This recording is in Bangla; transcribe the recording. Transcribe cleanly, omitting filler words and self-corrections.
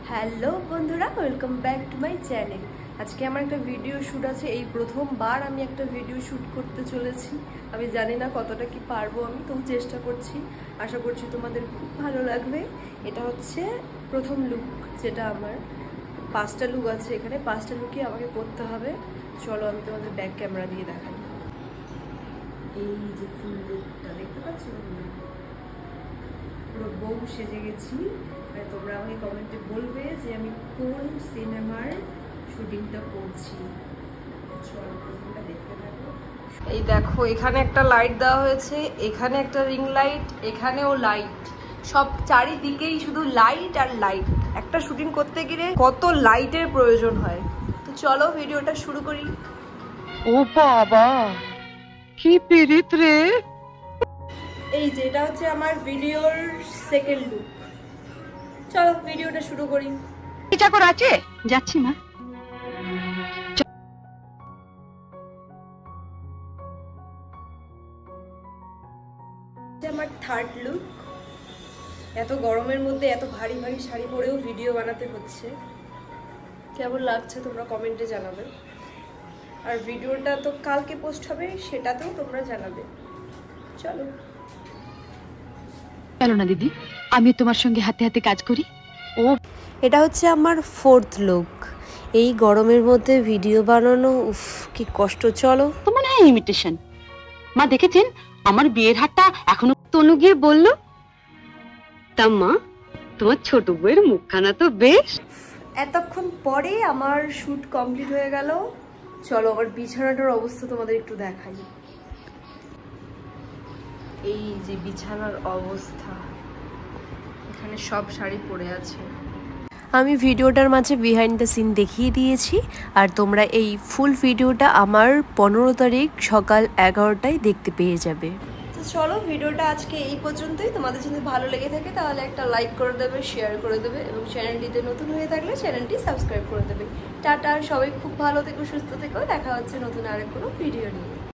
হ্যালো বন্ধুরা, welcome back to my channel. আজকে আমার একটা ভিডিও শ্যুট আছে। এই প্রথমবার আমি একটা ভিডিও শ্যুট করতে চলেছি। আমি জানি না কতটা কি পারবো, আমি তো চেষ্টা করছি। আশা করছি তোমাদের খুব ভালো লাগবে। এটা হচ্ছে প্রথম লুক, যেটা আমার 5টা লুক আছে এখানে। 5টা লুকই আমাকে করতে হবে। চলো আমি তোমাদের ব্যাক ক্যামেরা দিয়ে দেখাই। এই যে ফুল লুকটা দেখতে পাচ্ছ, পুরো বউ সেজে গেছি। তোমরা আমাকে কমেন্টে বলবে যে আমি কোন সিনেমার শুটিংটা করছি। চলো প্রথমটা দেখতে থাকো। এই দেখো, এখানে একটা লাইট দেওয়া হয়েছে, এখানে একটা রিং লাইট, এখানেও লাইট। সব চারিদিকেই শুধু লাইট আর লাইট। একটা শুটিং করতে গেলে কত লাইটের প্রয়োজন হয়। তো চলো ভিডিওটা শুরু করি। ও বাবা, কি পিরিত রে। এই যে এটা হচ্ছে আমার ভিডিওর সেকেন্ড লুক। চলো ভিডিওটা শুরু করি। চাকর আছে, যাচ্ছি না। আমার থার্ড লুক। এত গরমের মধ্যে এত ভারী ভারী শাড়ি পরেও ভিডিও বানাতে হচ্ছে। কেমন লাগছে তোমরা কমেন্টে জানাবে। আর ভিডিওটা তো কালকে পোস্ট হবে, সেটাতেও তোমরা জানাবে। চলো। চলো না দিদি, আমি তোমার সঙ্গে হাতে হাতে কাজ করি। ও, এটা হচ্ছে আমার ফোর্থ লুক। এই গরমের মধ্যে ভিডিও বানানো, উফ কি কষ্ট। চলো। তো মনে হয় ইমিটেশন। মা দেখেছেন আমার বিয়ের হাতটা এখনো। তনু গিয়ে বলল, তা মা তোমার ছোট বউয়ের মুখখানা তো বেশ। এতক্ষণ পরে আমার শুট কমপ্লিট হয়ে গেল। চলো আমার বিছানাটার অবস্থা তোমাদের একটু দেখাই। এই যে বিছানার অবস্থা, এখানে সব শাড়ি পরে আছে। আমি ভিডিওটার মাঝে বিহাইন্ড দ্য সিন দেখিয়ে দিয়েছি। আর তোমরা এই ফুল ভিডিওটা আমার 15 তারিখ সকাল 11টায় দেখতে পেয়ে যাবে। তো চলো ভিডিওটা আজকে এই পর্যন্তই। তোমাদের যদি ভালো লেগে থাকে তাহলে একটা লাইক করে দেবে, শেয়ার করে দেবে, এবং চ্যানেলটিতে নতুন হয়ে থাকলে চ্যানেলটি সাবস্ক্রাইব করে দেবে। টাটা, সবাই খুব ভালো থেকো, সুস্থ থেকো। দেখা হচ্ছে নতুন আরেক কোনো ভিডিও নিয়ে।